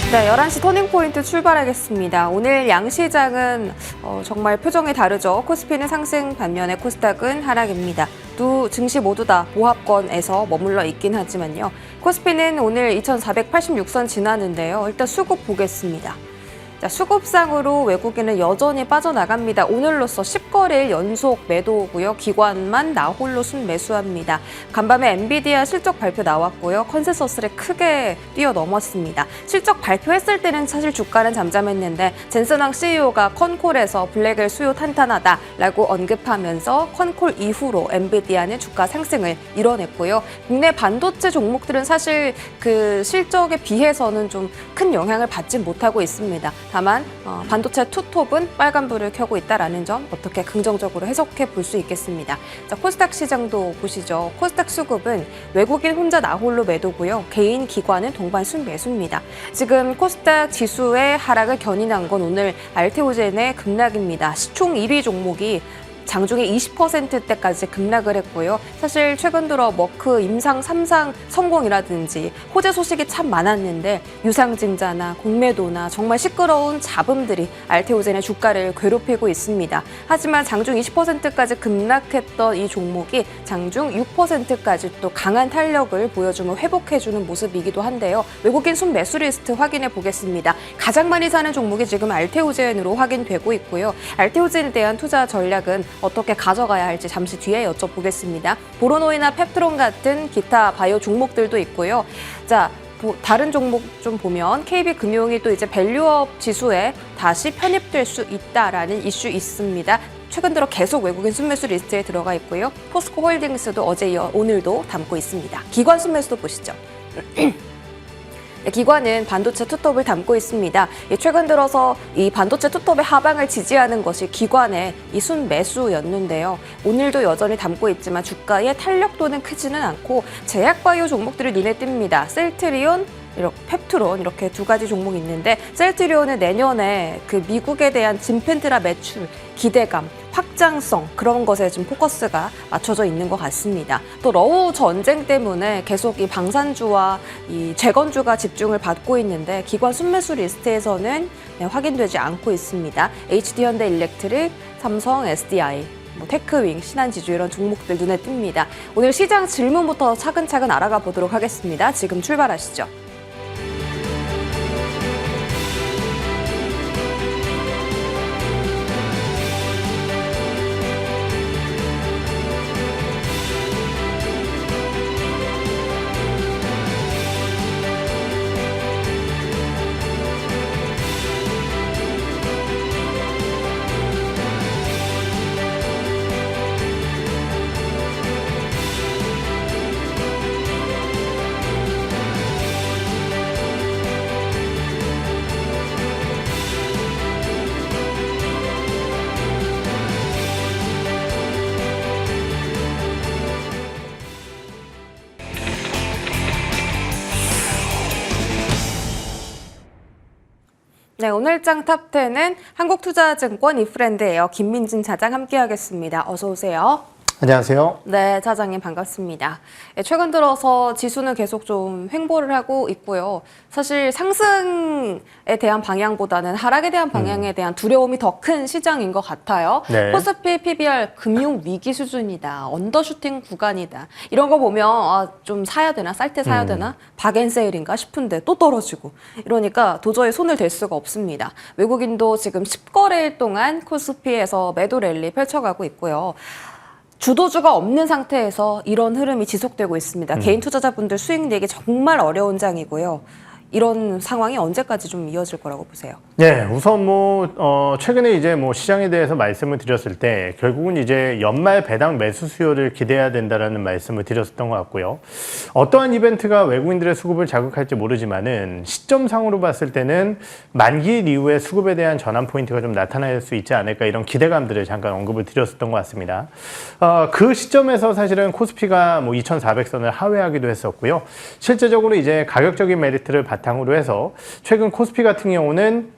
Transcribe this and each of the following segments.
네, 11시 터닝포인트 출발하겠습니다. 오늘 양시장은 정말 표정이 다르죠. 코스피는 상승 반면에 코스닥은 하락입니다. 두 증시 모두 다 보합권에서 머물러 있긴 하지만요. 코스피는 오늘 2486선 지나는데요. 일단 수급 보겠습니다. 자, 수급상으로 외국인은 여전히 빠져나갑니다. 오늘로써 10거래일 연속 매도고요. 기관만 나홀로 순매수합니다. 간밤에 엔비디아 실적 발표 나왔고요. 컨센서스를 크게 뛰어넘었습니다. 실적 발표했을 때는 사실 주가는 잠잠했는데 젠슨왕 CEO가 컨콜에서 블랙을 수요 탄탄하다라고 언급하면서 컨콜 이후로 엔비디아는 주가 상승을 이뤄냈고요. 국내 반도체 종목들은 사실 그 실적에 비해서는 좀 큰 영향을 받지 못하고 있습니다. 다만 반도체 투톱은 빨간불을 켜고 있다라는 점 어떻게 긍정적으로 해석해 볼 수 있겠습니다. 자, 코스닥 시장도 보시죠. 코스닥 수급은 외국인 혼자 나홀로 매도고요. 개인 기관은 동반 순매수입니다. 지금 코스닥 지수의 하락을 견인한 건 오늘 알테오젠의 급락입니다. 시총 1위 종목이 장중에 20%대까지 급락을 했고요. 사실 최근 들어 머크 임상 3상 성공이라든지 호재 소식이 참 많았는데 유상증자나 공매도나 정말 시끄러운 잡음들이 알테오젠의 주가를 괴롭히고 있습니다. 하지만 장중 20%까지 급락했던 이 종목이 장중 6%까지 또 강한 탄력을 보여주며 회복해주는 모습이기도 한데요. 외국인 순매수 리스트 확인해 보겠습니다. 가장 많이 사는 종목이 지금 알테오젠으로 확인되고 있고요. 알테오젠에 대한 투자 전략은 어떻게 가져가야 할지 잠시 뒤에 여쭤보겠습니다. 보로노이나 펩트론 같은 기타 바이오 종목들도 있고요. 자, 다른 종목 좀 보면 KB금융이 또 이제 밸류업 지수에 다시 편입될 수 있다라는 이슈 있습니다. 최근 들어 계속 외국인 순매수 리스트에 들어가 있고요. 포스코 홀딩스도 어제 이어 오늘도 담고 있습니다. 기관 순매수도 보시죠. 기관은 반도체 투톱을 담고 있습니다. 최근 들어서 이 반도체 투톱의 하방을 지지하는 것이 기관의 이 순매수였는데요. 오늘도 여전히 담고 있지만 주가의 탄력도는 크지는 않고 제약바이오 종목들이 눈에 띕니다. 셀트리온, 펩트론 이렇게 두 가지 종목이 있는데 셀트리온은 내년에 그 미국에 대한 진펜트라 매출 기대감, 확장성 그런 것에 좀 포커스가 맞춰져 있는 것 같습니다. 또 러우 전쟁 때문에 계속 이 방산주와 이 재건주가 집중을 받고 있는데 기관 순매수 리스트에서는 확인되지 않고 있습니다. HD현대일렉트릭, 삼성, SDI, 테크윙, 신한지주 이런 종목들 눈에 띕니다. 오늘 시장 질문부터 차근차근 알아가 보도록 하겠습니다. 지금 출발하시죠. 네, 오늘장 탑10은 한국투자증권 이프랜드예요. 김민진 차장 함께하겠습니다. 어서 오세요. 안녕하세요. 네, 차장님 반갑습니다. 최근 들어서 지수는 계속 좀 횡보를 하고 있고요. 사실 상승에 대한 방향보다는 하락에 대한 방향에 대한 두려움이 더 큰 시장인 것 같아요. 네. 코스피 PBR 금융 위기 수준이다. 언더슈팅 구간이다. 이런 거 보면 좀 사야 되나? 쌀 때 사야 되나? 박앤세일인가 싶은데 또 떨어지고. 이러니까 도저히 손을 댈 수가 없습니다. 외국인도 지금 10거래일 동안 코스피에서 매도 랠리 펼쳐가고 있고요. 주도주가 없는 상태에서 이런 흐름이 지속되고 있습니다. 개인 투자자분들 수익 내기 정말 어려운 장이고요. 이런 상황이 언제까지 좀 이어질 거라고 보세요? 네, 우선 최근에 이제 시장에 대해서 말씀을 드렸을 때 결국은 이제 연말 배당 매수 수요를 기대해야 된다라는 말씀을 드렸었던 것 같고요. 어떠한 이벤트가 외국인들의 수급을 자극할지 모르지만은 시점상으로 봤을 때는 만기일 이후에 수급에 대한 전환 포인트가 좀 나타날 수 있지 않을까 이런 기대감들을 잠깐 언급을 드렸었던 것 같습니다. 그 시점에서 사실은 코스피가 2,400선을 하회하기도 했었고요. 실제적으로 이제 가격적인 메리트를 바탕으로 해서 최근 코스피 같은 경우는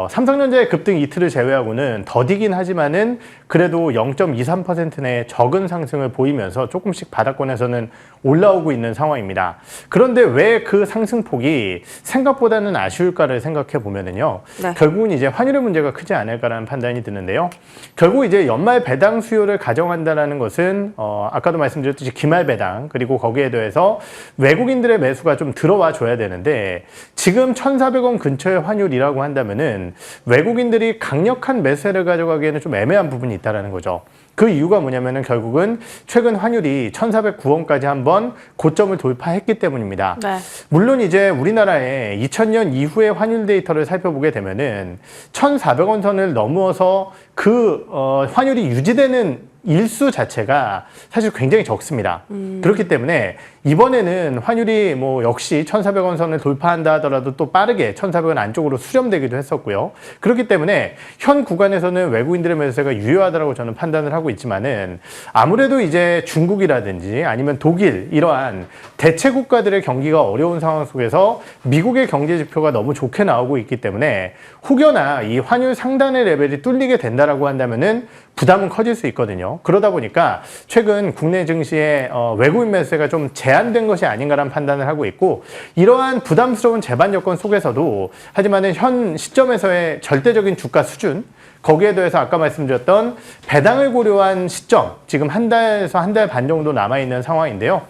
삼성전자의 급등 이틀을 제외하고는 더디긴 하지만은 그래도 0.23% 내 적은 상승을 보이면서 조금씩 바닥권에서는 올라오고 있는 상황입니다. 그런데 왜 그 상승폭이 생각보다는 아쉬울까를 생각해 보면은요. 네. 결국은 이제 환율의 문제가 크지 않을까라는 판단이 드는데요. 결국 이제 연말 배당 수요를 가정한다라는 것은 아까도 말씀드렸듯이 기말 배당 그리고 거기에 더해서 외국인들의 매수가 좀 들어와 줘야 되는데 지금 1,400원 근처의 환율이라고 한다면은 외국인들이 강력한 매수세를 가져가기에는 좀 애매한 부분이 있다라는 거죠. 그 이유가 뭐냐면은 결국은 최근 환율이 1,409원까지 한번 고점을 돌파했기 때문입니다. 네. 물론 이제 우리나라의 2000년 이후의 환율 데이터를 살펴보게 되면은 1,400원 선을 넘어서 그 환율이 유지되는 일수 자체가 사실 굉장히 적습니다. 그렇기 때문에 이번에는 환율이 뭐 역시 1,400원 선을 돌파한다 하더라도 또 빠르게 1,400원 안쪽으로 수렴되기도 했었고요. 그렇기 때문에 현 구간에서는 외국인들의 매수세가 유효하다고 저는 판단을 하고 있지만은 아무래도 이제 중국이라든지 아니면 독일 이러한 대체 국가들의 경기가 어려운 상황 속에서 미국의 경제 지표가 너무 좋게 나오고 있기 때문에 혹여나 이 환율 상단의 레벨이 뚫리게 된다라고 한다면은 부담은 커질 수 있거든요. 그러다 보니까 최근 국내 증시의 외국인 매수세가 좀 제한된 것이 아닌가라는 판단을 하고 있고 이러한 부담스러운 제반 여건 속에서도 하지만은 현 시점에서의 절대적인 주가 수준 거기에 더해서 아까 말씀드렸던 배당을 고려한 시점 지금 한 달에서 한 달 반 정도 남아있는 상황인데요.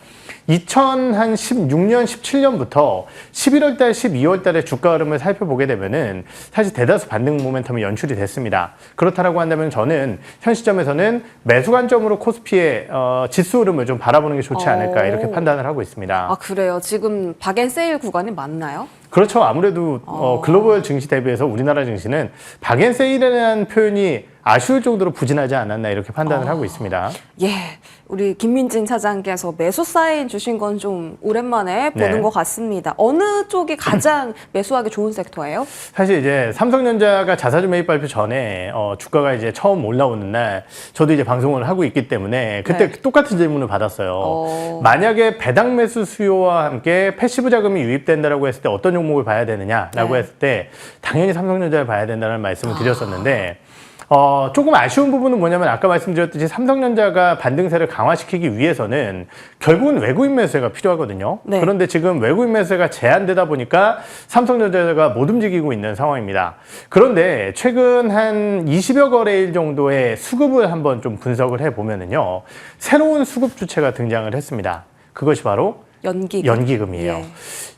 2016년, 17년부터 11월 달, 12월 달의 주가 흐름을 살펴보게 되면은 사실 대다수 반등 모멘텀이 연출이 됐습니다. 그렇다라고 한다면 저는 현 시점에서는 매수 관점으로 코스피의 지수 흐름을 좀 바라보는 게 좋지 않을까 이렇게 판단을 하고 있습니다. 아, 그래요? 지금 박앤세일 구간이 맞나요? 그렇죠. 아무래도 글로벌 증시 대비해서 우리나라 증시는 박앤세일이라는 표현이 아쉬울 정도로 부진하지 않았나 이렇게 판단을 하고 있습니다. 예, 우리 김민진 차장께서 매수 사인 주신 건 좀 오랜만에 보는 네. 것 같습니다. 어느 쪽이 가장 매수하기 좋은 섹터예요? 사실 이제 삼성전자가 자사주 매입 발표 전에 주가가 이제 처음 올라오는 날 저도 이제 방송을 하고 있기 때문에 그때 네. 똑같은 질문을 받았어요. 만약에 배당 매수 수요와 함께 패시브 자금이 유입된다라고 했을 때 어떤 종목을 봐야 되느냐라고 네. 했을 때 당연히 삼성전자를 봐야 된다는 말씀을 드렸었는데 조금 아쉬운 부분은 뭐냐면 아까 말씀드렸듯이 삼성전자가 반등세를 강화시키기 위해서는 결국은 외국인 매수세가 필요하거든요. 네. 그런데 지금 외국인 매수세가 제한되다 보니까 삼성전자가 못 움직이고 있는 상황입니다. 그런데 최근 한 20여 거래일 정도의 수급을 한번 좀 분석을 해보면은요. 새로운 수급 주체가 등장을 했습니다. 그것이 바로 연기금이에요. 예.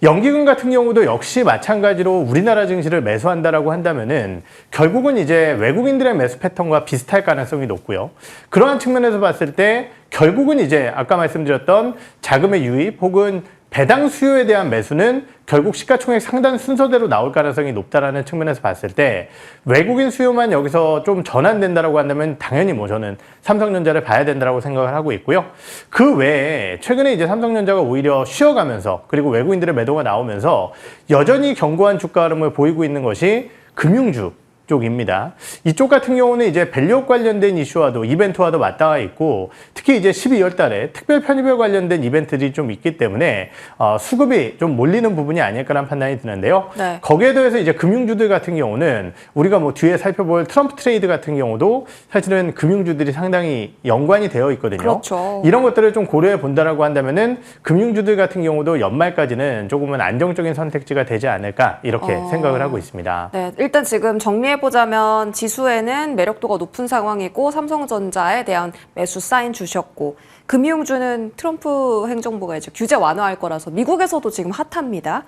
연기금 같은 경우도 역시 마찬가지로 우리나라 증시를 매수한다라고 한다면은 결국은 이제 외국인들의 매수 패턴과 비슷할 가능성이 높고요. 그러한 측면에서 봤을 때 결국은 이제 아까 말씀드렸던 자금의 유입 혹은 배당 수요에 대한 매수는 결국 시가총액 상단 순서대로 나올 가능성이 높다라는 측면에서 봤을 때 외국인 수요만 여기서 좀 전환된다라고 한다면 당연히 뭐 저는 삼성전자를 봐야 된다라고 생각을 하고 있고요. 그 외에 최근에 이제 삼성전자가 오히려 쉬어가면서 그리고 외국인들의 매도가 나오면서 여전히 견고한 주가 흐름을 보이고 있는 것이 금융주 쪽입니다. 이쪽 같은 경우는 이제 밸류업 관련된 이슈와도 이벤트와도 맞닿아 있고 특히 이제 12월 달에 특별 편입에 관련된 이벤트들이 좀 있기 때문에 수급이 좀 몰리는 부분이 아닐까라는 판단이 드는데요. 네. 거기에 더해서 이제 금융주들 같은 경우는 우리가 뭐 뒤에 살펴볼 트럼프 트레이드 같은 경우도 사실은 금융주들이 상당히 연관이 되어 있거든요. 그렇죠. 이런 것들을 좀 고려해 본다라고 한다면은 금융주들 같은 경우도 연말까지는 조금은 안정적인 선택지가 되지 않을까 이렇게 생각을 하고 있습니다. 네, 일단 지금 정리해보자면 지수에는 매력도가 높은 상황이고 삼성전자에 대한 매수 사인 주셨고 금융주는 트럼프 행정부가 이제 규제 완화할 거라서 미국에서도 지금 핫합니다.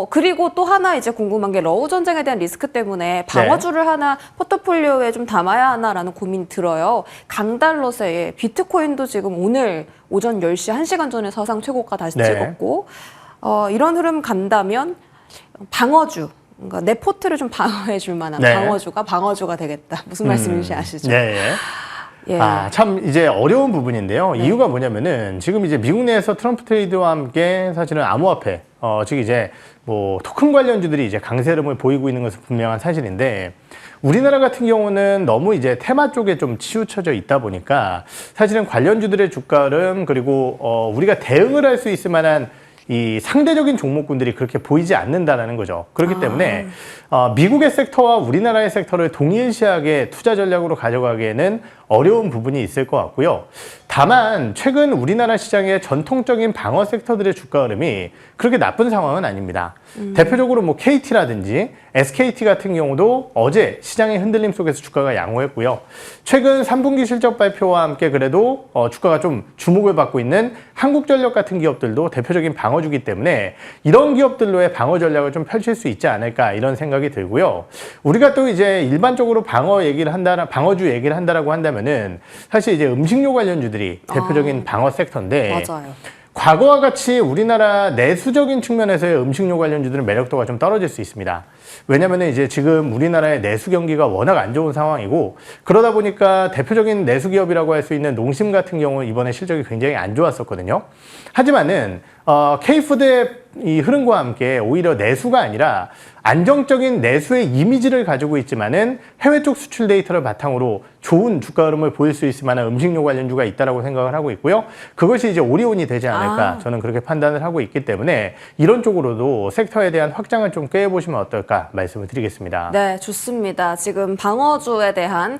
그리고 또 하나 이제 궁금한 게 러우 전쟁에 대한 리스크 때문에 방어주를 하나 포트폴리오에 좀 담아야 하나라는 고민이 들어요. 강달러세에 비트코인도 지금 오늘 오전 10시 1시간 전에 사상 최고가 다시 찍었고 이런 흐름 간다면 방어주 그러니까 내 포트를 좀 방어해 줄 만한 방어주가 되겠다. 무슨 말씀인지 아시죠? 네. 예. 참 이제 어려운 부분인데요. 이유가 뭐냐면은 지금 이제 미국 내에서 트럼프 트레이드와 함께 사실은 암호화폐, 즉 이제 뭐 토큰 관련주들이 이제 강세 흐름을 보이고 있는 것은 분명한 사실인데 우리나라 같은 경우는 너무 이제 테마 쪽에 좀 치우쳐져 있다 보니까 사실은 관련주들의 주가 흐름 그리고 우리가 대응을 할 수 있을 만한 이 상대적인 종목군들이 그렇게 보이지 않는다라는 거죠. 그렇기 때문에 미국의 섹터와 우리나라의 섹터를 동일시하게 투자 전략으로 가져가기에는 어려운 부분이 있을 것 같고요. 다만 최근 우리나라 시장의 전통적인 방어 섹터들의 주가 흐름이 그렇게 나쁜 상황은 아닙니다. 대표적으로 뭐 KT라든지 SKT 같은 경우도 어제 시장의 흔들림 속에서 주가가 양호했고요. 최근 3분기 실적 발표와 함께 그래도 주가가 좀 주목을 받고 있는 한국전력 같은 기업들도 대표적인 방어주기 때문에 이런 기업들로의 방어 전략을 좀 펼칠 수 있지 않을까 이런 생각이 들고요. 우리가 또 이제 일반적으로 방어주 얘기를 한다라고 한다면은 사실 이제 음식료 관련주들이 대표적인 방어 섹터인데 맞아요. 과거와 같이 우리나라 내수적인 측면에서의 음식료 관련주들은 매력도가 좀 떨어질 수 있습니다. 왜냐하면 이제 지금 우리나라의 내수 경기가 워낙 안 좋은 상황이고 그러다 보니까 대표적인 내수 기업이라고 할 수 있는 농심 같은 경우 이번에 실적이 굉장히 안 좋았었거든요. 하지만은 K푸드의 이 흐름과 함께 오히려 내수가 아니라 안정적인 내수의 이미지를 가지고 있지만은 해외 쪽 수출 데이터를 바탕으로 좋은 주가 흐름을 보일 수 있을 만한 음식료 관련주가 있다라고 생각을 하고 있고요. 그것이 이제 오리온이 되지 않을까 저는 그렇게 판단을 하고 있기 때문에 이런 쪽으로도 섹터에 대한 확장을 좀 꾀해보시면 어떨까 말씀을 드리겠습니다. 네, 좋습니다. 지금 방어주에 대한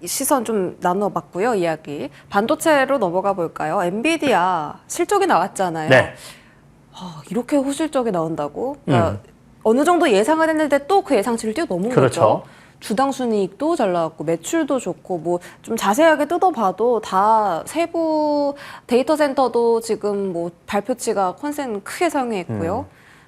시선 좀 나눠봤고요, 이야기. 반도체로 넘어가 볼까요? 엔비디아 실적이 나왔잖아요. 네. 이렇게 호실적이 나온다고? 그러니까 어느 정도 예상을 했는데 또 그 예상치를 뛰어넘은 그렇죠. 거죠. 주당 순이익도 잘 나왔고 매출도 좋고 뭐 좀 자세하게 뜯어봐도 다 세부 데이터 센터도 지금 뭐 발표치가 컨센 크게 상회했고요.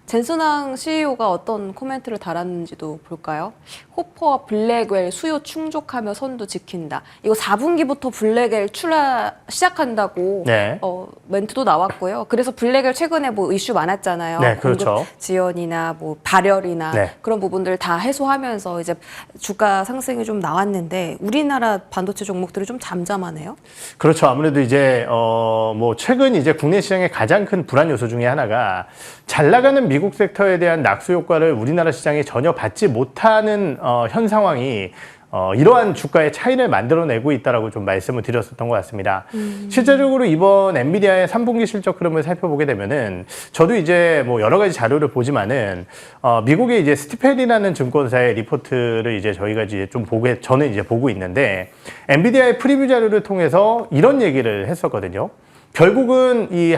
젠슨왕 CEO가 어떤 코멘트를 달았는지도 볼까요? 호퍼와 블랙웰 수요 충족하며 선두 지킨다. 이거 4분기부터 블랙웰 출하 시작한다고 네. 멘트도 나왔고요. 그래서 블랙웰 최근에 뭐 이슈 많았잖아요. 네, 그렇죠. 공급 지연이나 뭐 발열이나 네. 그런 부분들 다 해소하면서 이제 주가 상승이 좀 나왔는데 우리나라 반도체 종목들이 좀 잠잠하네요. 그렇죠. 아무래도 이제 뭐 최근 이제 국내 시장의 가장 큰 불안 요소 중에 하나가 잘 나가는 미국 섹터에 대한 낙수 효과를 우리나라 시장이 전혀 받지 못하는 현 상황이 이러한 주가의 차이를 만들어내고 있다라고 좀 말씀을 드렸었던 것 같습니다. 실제적으로 이번 엔비디아의 3분기 실적 흐름을 살펴보게 되면은 저도 이제 뭐 여러 가지 자료를 보지만은 미국의 이제 스티펠이라는 증권사의 리포트를 이제 저희가 이제 좀 저는 이제 보고 있는데 엔비디아의 프리뷰 자료를 통해서 이런 얘기를 했었거든요. 결국은 이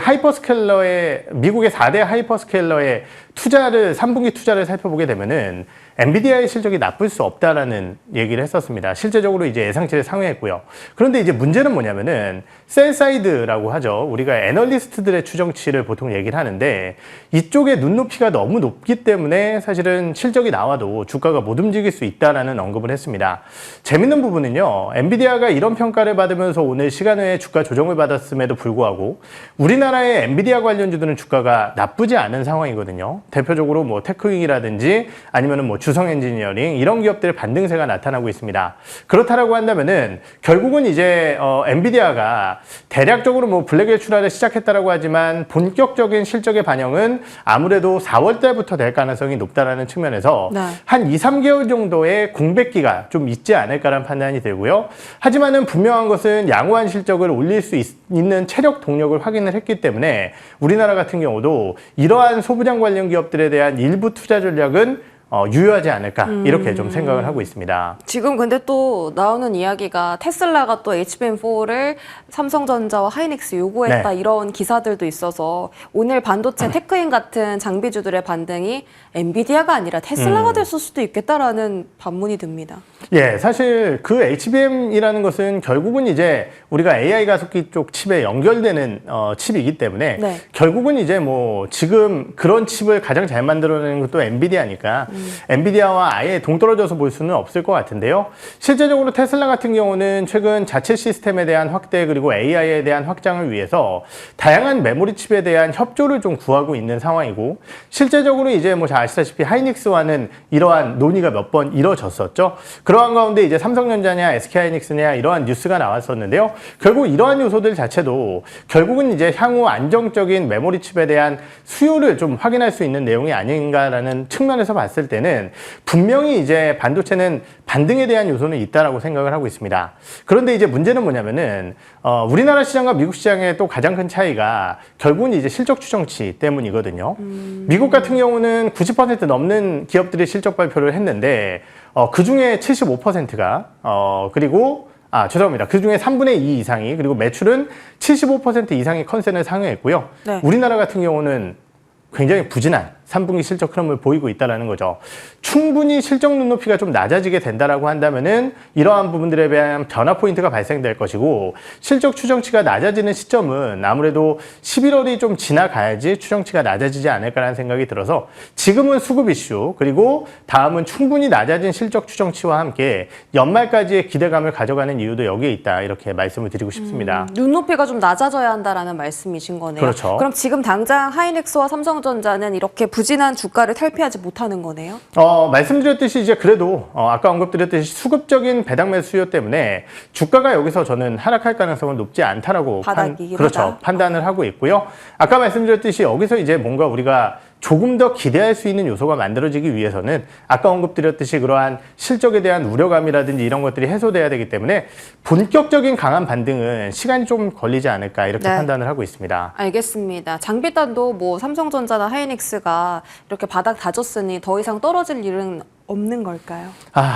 미국의 4대 하이퍼스케일러의 3분기 투자를 살펴보게 되면은 엔비디아의 실적이 나쁠 수 없다라는 얘기를 했었습니다. 실제적으로 이제 예상치를 상회했고요. 그런데 이제 문제는 뭐냐면은 셀사이드라고 하죠. 우리가 애널리스트들의 추정치를 보통 얘기를 하는데 이쪽에 눈높이가 너무 높기 때문에 사실은 실적이 나와도 주가가 못 움직일 수 있다라는 언급을 했습니다. 재밌는 부분은요. 엔비디아가 이런 평가를 받으면서 오늘 시간외에 주가 조정을 받았음에도 불구하고 우리나라의 엔비디아 관련주들은 주가가 나쁘지 않은 상황이거든요. 대표적으로 뭐 테크윙이라든지 아니면은 뭐 주성 엔지니어링 이런 기업들의 반등세가 나타나고 있습니다. 그렇다라고 한다면은 결국은 이제 엔비디아가 대략적으로 뭐 블랙웰 출하를 시작했다라고 하지만 본격적인 실적의 반영은 아무래도 4월 달부터 될 가능성이 높다라는 측면에서 네. 한 2, 3개월 정도의 공백기가 좀 있지 않을까라는 판단이 들고요. 하지만은 분명한 것은 양호한 실적을 올릴 수 있는 체력 동력을 확인을 했기 때문에 우리나라 같은 경우도 이러한 소부장 관련 기업들에 대한 일부 투자 전략은 유효하지 않을까 이렇게 좀 생각을 하고 있습니다. 지금 근데 또 나오는 이야기가 테슬라가 또 HBM4를 삼성전자와 하이닉스 요구했다 네. 이런 기사들도 있어서 오늘 반도체 테크인 같은 장비주들의 반등이 엔비디아가 아니라 테슬라가 됐을 수도 있겠다라는 반문이 듭니다. 예, 사실 그 HBM이라는 것은 결국은 이제 우리가 AI 가속기 쪽 칩에 연결되는 칩이기 때문에 네. 결국은 이제 뭐 지금 그런 칩을 가장 잘 만들어내는 것도 엔비디아니까 엔비디아와 아예 동떨어져서 볼 수는 없을 것 같은데요. 실제적으로 테슬라 같은 경우는 최근 자체 시스템에 대한 확대 그리고 AI에 대한 확장을 위해서 다양한 메모리 칩에 대한 협조를 좀 구하고 있는 상황이고 실제적으로 이제 뭐 아시다시피 하이닉스와는 이러한 논의가 몇 번 이뤄졌었죠. 그러한 가운데 이제 삼성전자냐 SK하이닉스냐 이러한 뉴스가 나왔었는데요. 결국 이러한 요소들 자체도 결국은 이제 향후 안정적인 메모리 칩에 대한 수요를 좀 확인할 수 있는 내용이 아닌가라는 측면에서 봤을 때는 분명히 이제 반도체는 반등에 대한 요소는 있다라고 생각을 하고 있습니다. 그런데 이제 문제는 뭐냐면은 우리나라 시장과 미국 시장의 또 가장 큰 차이가 결국은 이제 실적 추정치 때문이거든요. 미국 같은 경우는 90% 넘는 기업들이 실적 발표를 했는데 그 중에 75%가 그리고 죄송합니다. 그 중에 3분의 2 이상이 그리고 매출은 75% 이상이 컨센을 상회했고요. 네. 우리나라 같은 경우는 굉장히 부진한 3분기 실적 흐름을 보이고 있다는 거죠. 충분히 실적 눈높이가 좀 낮아지게 된다라고 한다면은 이러한 부분들에 대한 변화 포인트가 발생될 것이고 실적 추정치가 낮아지는 시점은 아무래도 11월이 좀 지나가야지 추정치가 낮아지지 않을까라는 생각이 들어서 지금은 수급 이슈 그리고 다음은 충분히 낮아진 실적 추정치와 함께 연말까지의 기대감을 가져가는 이유도 여기에 있다 이렇게 말씀을 드리고 싶습니다. 눈높이가 좀 낮아져야 한다라는 말씀이신 거네요. 그렇죠. 그럼 지금 당장 하이닉스와 삼성전자는 이렇게 부진한 주가를 탈피하지 못하는 거네요? 말씀드렸듯이 이제 그래도 아까 언급드렸듯이 수급적인 배당 매수 수요 때문에 주가가 여기서 저는 하락할 가능성은 높지 않다라고 그렇죠. 판단을 하고 있고요. 아까 말씀드렸듯이 여기서 이제 뭔가 우리가 조금 더 기대할 수 있는 요소가 만들어지기 위해서는 아까 언급드렸듯이 그러한 실적에 대한 우려감이라든지 이런 것들이 해소돼야 되기 때문에 본격적인 강한 반등은 시간이 좀 걸리지 않을까 이렇게 판단을 하고 있습니다. 알겠습니다. 장비단도 뭐 삼성전자나 하이닉스가 이렇게 바닥 다졌으니 더 이상 떨어질 일은 없는 걸까요?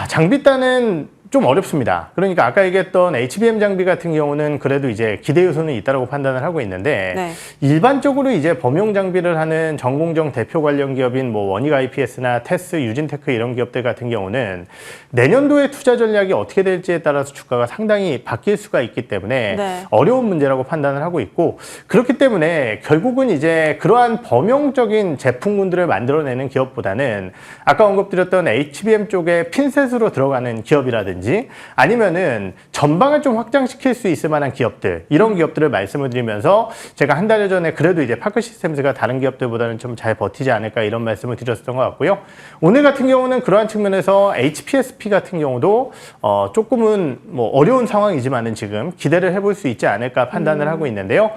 장비단은 좀 어렵습니다. 그러니까 아까 얘기했던 HBM 장비 같은 경우는 그래도 이제 기대 요소는 있다고 판단을 하고 있는데 일반적으로 이제 범용 장비를 하는 전공정 대표 관련 기업인 뭐 원익 IPS나 테스, 유진테크 이런 기업들 같은 경우는 내년도의 투자 전략이 어떻게 될지에 따라서 주가가 상당히 바뀔 수가 있기 때문에 어려운 문제라고 판단을 하고 있고 그렇기 때문에 결국은 이제 그러한 범용적인 제품군들을 만들어내는 기업보다는 아까 언급드렸던 HBM 쪽에 핀셋으로 들어가는 기업이라든지 아니면은 전방을 좀 확장시킬 수 있을 만한 기업들 이런 기업들을 말씀을 드리면서 제가 한 달 전에 그래도 이제 파크 시스템즈가 다른 기업들보다는 좀 잘 버티지 않을까 이런 말씀을 드렸었던 것 같고요. 오늘 같은 경우는 그러한 측면에서 HPSP 같은 경우도 조금은 뭐 어려운 상황이지만은 지금 기대를 해볼 수 있지 않을까 판단을 하고 있는데요.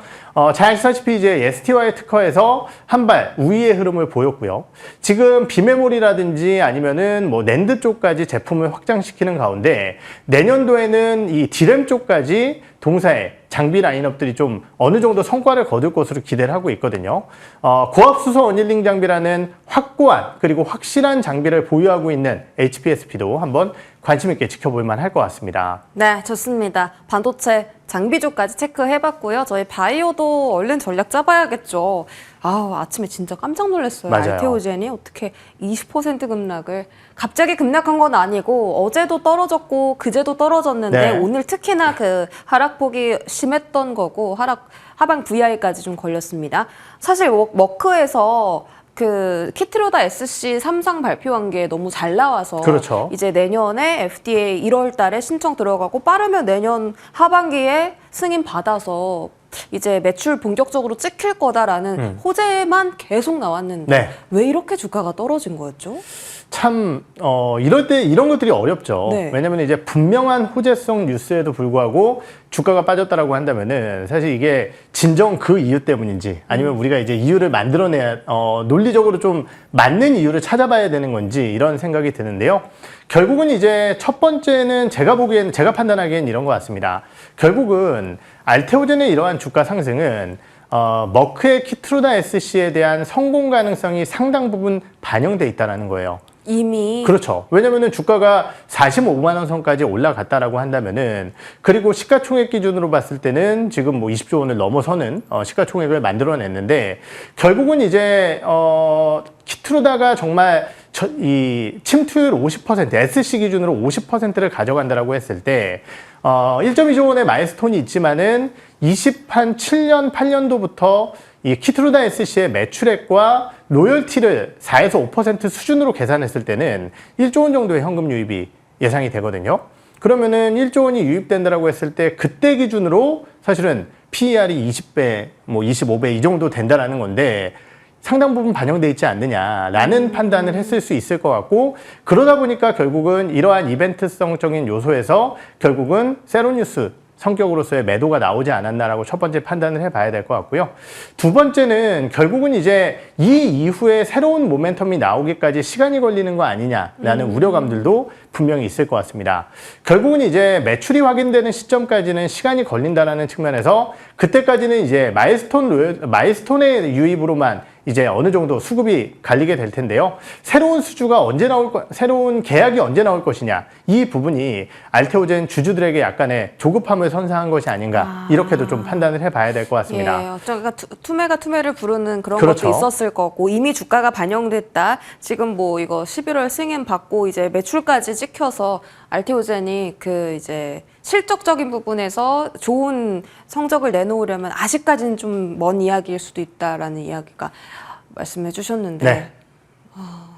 잘 아시다시피 이제 ST와의 특허에서 한 발 우위의 흐름을 보였고요. 지금 비메모리라든지 아니면은 뭐 낸드 쪽까지 제품을 확장시키는 가운데 내년도에는 이 D램 쪽까지 동사의 장비 라인업들이 좀 어느 정도 성과를 거둘 것으로 기대를 하고 있거든요. 고압수소 어닐링 장비라는 확고한 그리고 확실한 장비를 보유하고 있는 HPSP도 한번 관심 있게 지켜볼 만할 것 같습니다. 네, 좋습니다. 반도체 장비주까지 체크해봤고요. 저희 바이오도 얼른 전략 짜봐야겠죠. 아침에 진짜 깜짝 놀랐어요. 맞아요. 알테오젠이 어떻게 20% 급락을 갑자기 급락한 건 아니고 어제도 떨어졌고 그제도 떨어졌는데 오늘 특히나 그 하락폭이 심했던 거고 하방 VI까지 좀 걸렸습니다. 사실 머크에서 그 키트로다 SC 3상 발표한 게 너무 잘 나와서 이제 내년에 FDA 1월 달에 신청 들어가고 빠르면 내년 하반기에 승인 받아서 이제 매출 본격적으로 찍힐 거다라는 호재만 계속 나왔는데 왜 이렇게 주가가 떨어진 거였죠? 참 이럴 때 이런 것들이 어렵죠. 왜냐면 이제 분명한 호재성 뉴스에도 불구하고 주가가 빠졌다라고 한다면은 사실 이게 진정 그 이유 때문인지 아니면 우리가 이제 이유를 만들어내야 논리적으로 좀 맞는 이유를 찾아봐야 되는 건지 이런 생각이 드는데요. 결국은 이제 첫 번째는 제가 판단하기엔 이런 것 같습니다. 결국은 알테오젠의 이러한 주가 상승은 머크의 키트루다 SC에 대한 성공 가능성이 상당 부분 반영돼 있다는 거예요. 이미 그렇죠. 왜냐면은 주가가 45만 원 선까지 올라갔다라고 한다면은 그리고 시가총액 기준으로 봤을 때는 지금 뭐 20조 원을 넘어서는 시가총액을 만들어냈는데 결국은 이제 키트루다가 정말 이 침투율 50% SC 기준으로 50%를 가져간다라고 했을 때 1.2조 원의 마일스톤이 있지만은 27년 8년도부터 이 키트루다 SC의 매출액과 로열티를 4에서 5% 수준으로 계산했을 때는 1조 원 정도의 현금 유입이 예상이 되거든요. 그러면은 1조 원이 유입된다라고 했을 때 그때 기준으로 사실은 PER이 20배, 뭐 25배 이 정도 된다라는 건데 상당 부분 반영돼 있지 않느냐라는 판단을 했을 수 있을 것 같고 그러다 보니까 결국은 이러한 이벤트성적인 요소에서 결국은 세로뉴스 성격으로서의 매도가 나오지 않았나라고 첫 번째 판단을 해봐야 될 것 같고요. 두 번째는 결국은 이제 이 이후에 새로운 모멘텀이 나오기까지 시간이 걸리는 거 아니냐라는 우려감들도 분명히 있을 것 같습니다. 결국은 이제 매출이 확인되는 시점까지는 시간이 걸린다라는 측면에서 그때까지는 이제 마일스톤의 유입으로만 이제 어느 정도 수급이 갈리게 될 텐데요. 새로운 새로운 계약이 언제 나올 것이냐. 이 부분이 알테오젠 주주들에게 약간의 조급함을 선사한 것이 아닌가. 이렇게도 좀 판단을 해봐야 될 것 같습니다. 예, 그러니까 투매가 투매를 부르는 그런 그렇죠. 것도 있었을 거고 이미 주가가 반영됐다. 지금 뭐 이거 11월 승인 받고 이제 매출까지 찍혀서 알테오젠이 그 이제 실적적인 부분에서 좋은 성적을 내놓으려면 아직까지는 좀 먼 이야기일 수도 있다라는 이야기가 말씀해 주셨는데. 네.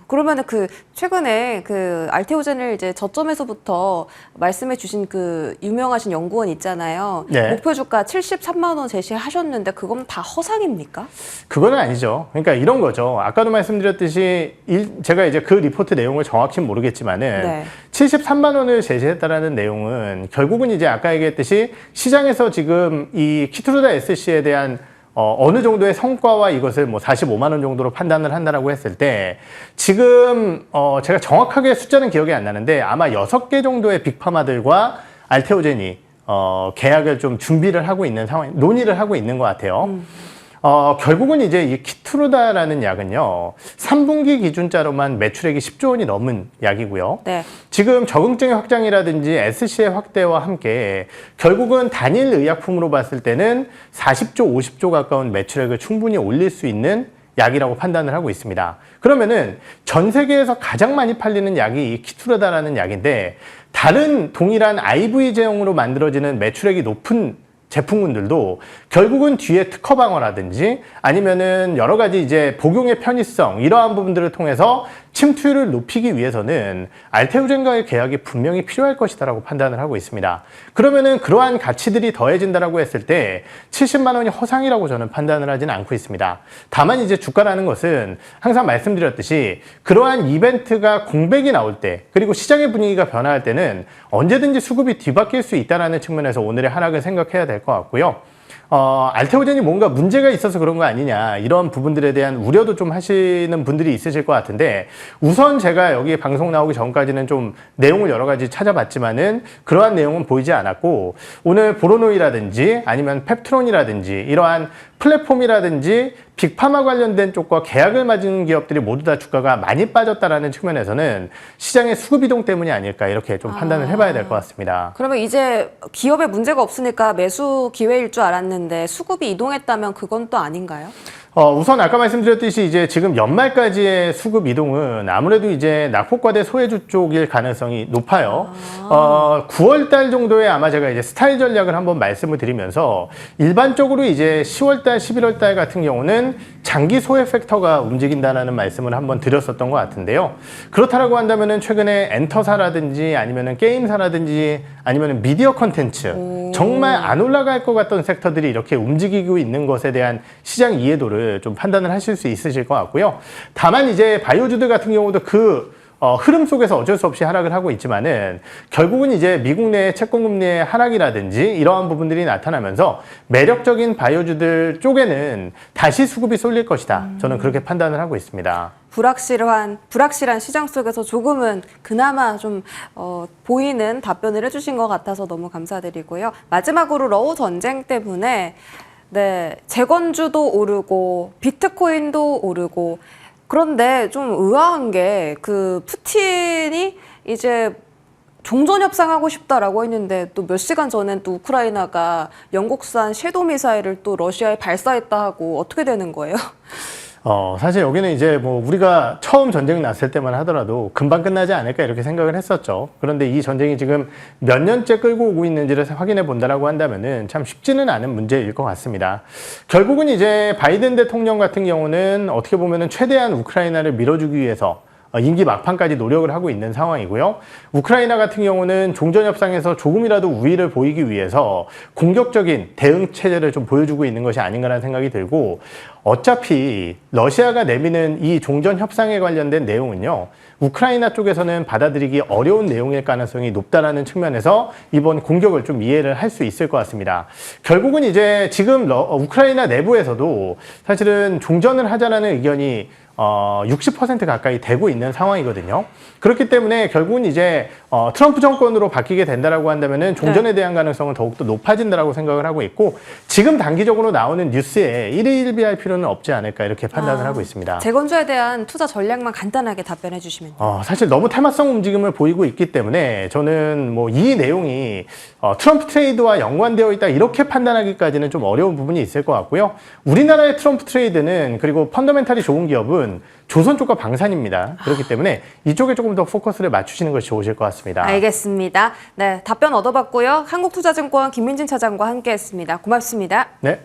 그러면은 그 최근에 그 알테오젠을 이제 저점에서부터 말씀해 주신 그 유명하신 연구원 있잖아요. 네. 목표 주가 73만 원 제시하셨는데 그건 다 허상입니까? 그건 아니죠. 그러니까 이런 거죠. 아까도 말씀드렸듯이 제가 이제 그 리포트 내용을 정확히 모르겠지만은 네. 73만 원을 제시했다라는 내용은 결국은 이제 아까 얘기했듯이 시장에서 지금 이 키트루다 SC에 대한 어느 정도의 성과와 이것을 뭐 45만 원 정도로 판단을 한다라고 했을 때 지금 제가 정확하게 숫자는 기억이 안 나는데 아마 6개 정도의 빅파마들과 알테오젠이 계약을 좀 준비를 하고 있는 상황, 논의를 하고 있는 것 같아요. 결국은 이제 이 키트루다라는 약은요, 3분기 기준자로만 매출액이 10조 원이 넘은 약이고요. 네. 지금 적응증의 확장이라든지 SC의 확대와 함께 결국은 단일 의약품으로 봤을 때는 40조, 50조 가까운 매출액을 충분히 올릴 수 있는 약이라고 판단을 하고 있습니다. 그러면은 전 세계에서 가장 많이 팔리는 약이 이 키트루다라는 약인데 다른 동일한 IV 제형으로 만들어지는 매출액이 높은 제품군들도 결국은 뒤에 특허 방어라든지 아니면은 여러 가지 이제 복용의 편의성 이러한 부분들을 통해서 침투율을 높이기 위해서는 알테오젠과의 계약이 분명히 필요할 것이다라고 판단을 하고 있습니다. 그러면은 그러한 가치들이 더해진다라고 했을 때 70만 원이 허상이라고 저는 판단을 하지는 않고 있습니다. 다만 이제 주가라는 것은 항상 말씀드렸듯이 그러한 이벤트가 공백이 나올 때 그리고 시장의 분위기가 변화할 때는 언제든지 수급이 뒤바뀔 수 있다는 측면에서 오늘의 하락을 생각해야 될 것 같고요. 알테오젠이 뭔가 문제가 있어서 그런 거 아니냐 이런 부분들에 대한 우려도 좀 하시는 분들이 있으실 것 같은데 우선 제가 여기 방송 나오기 전까지는 좀 내용을 여러 가지 찾아봤지만은 그러한 내용은 보이지 않았고 오늘 보로노이라든지 아니면 펩트론이라든지 이러한 플랫폼이라든지 빅파마 관련된 쪽과 계약을 맺은 기업들이 모두 다 주가가 많이 빠졌다라는 측면에서는 시장의 수급 이동 때문이 아닐까 이렇게 좀 판단을 해봐야 될 것 같습니다. 그러면 이제 기업에 문제가 없으니까 매수 기회일 줄 알았는데 수급이 이동했다면 그건 또 아닌가요? 우선 아까 말씀드렸듯이 이제 지금 연말까지의 수급 이동은 아무래도 이제 낙폭과대 소외주 쪽일 가능성이 높아요. 9월 달 정도에 아마 제가 이제 스타일 전략을 한번 말씀을 드리면서 일반적으로 이제 10월 달, 11월 달 같은 경우는 장기 소외 팩터가 움직인다라는 말씀을 한번 드렸었던 것 같은데요. 그렇다라고 한다면은 최근에 엔터사라든지 아니면은 게임사라든지 아니면은 미디어 컨텐츠 정말 안 올라갈 것 같던 섹터들이 이렇게 움직이고 있는 것에 대한 시장 이해도를 좀 판단을 하실 수 있으실 것 같고요. 다만 이제 바이오주들 같은 경우도 그 흐름 속에서 어쩔 수 없이 하락을 하고 있지만은 결국은 이제 미국 내 채권금리의 하락이라든지 이러한 부분들이 나타나면서 매력적인 바이오주들 쪽에는 다시 수급이 쏠릴 것이다. 저는 그렇게 판단을 하고 있습니다. 불확실한 시장 속에서 조금은 그나마 좀 보이는 답변을 해주신 것 같아서 너무 감사드리고요. 마지막으로 러우 전쟁 때문에 네, 재건주도 오르고 비트코인도 오르고 그런데 좀 의아한 게 그 푸틴이 이제 종전 협상하고 싶다라고 했는데 또 몇 시간 전엔 또 우크라이나가 영국산 섀도우 미사일을 또 러시아에 발사했다 하고 어떻게 되는 거예요? 사실 여기는 이제 뭐 우리가 처음 전쟁 났을 때만 하더라도 금방 끝나지 않을까 이렇게 생각을 했었죠. 그런데 이 전쟁이 지금 몇 년째 끌고 오고 있는지를 확인해 본다라고 한다면은 참 쉽지는 않은 문제일 것 같습니다. 결국은 이제 바이든 대통령 같은 경우는 어떻게 보면은 최대한 우크라이나를 밀어주기 위해서 임기 막판까지 노력을 하고 있는 상황이고요. 우크라이나 같은 경우는 종전 협상에서 조금이라도 우위를 보이기 위해서 공격적인 대응 체제를 좀 보여주고 있는 것이 아닌가라는 생각이 들고, 어차피 러시아가 내미는 이 종전 협상에 관련된 내용은요, 우크라이나 쪽에서는 받아들이기 어려운 내용일 가능성이 높다라는 측면에서 이번 공격을 좀 이해를 할 수 있을 것 같습니다. 결국은 이제 지금 우크라이나 내부에서도 사실은 종전을 하자라는 의견이 60% 가까이 되고 있는 상황이거든요. 그렇기 때문에 결국은 이제 트럼프 정권으로 바뀌게 된다라고 한다면은 종전에 대한 가능성은 더욱더 높아진다라고 생각을 하고 있고, 지금 단기적으로 나오는 뉴스에 일희일비할 필요는 없지 않을까 이렇게 판단을 하고 있습니다. 재건조에 대한 투자 전략만 간단하게 답변해 주시면 돼요. 사실 너무 테마성 움직임을 보이고 있기 때문에 저는 뭐 이 내용이 트럼프 트레이드와 연관되어 있다 이렇게 판단하기까지는 좀 어려운 부분이 있을 것 같고요. 우리나라의 트럼프 트레이드는, 그리고 펀더멘탈이 좋은 기업은 조선 쪽과 방산입니다. 그렇기 때문에 이쪽에 조금 더 포커스를 맞추시는 것이 좋으실 것 같습니다. 알겠습니다. 네, 답변 얻어봤고요. 한국투자증권 김민진 차장과 함께했습니다. 고맙습니다. 네.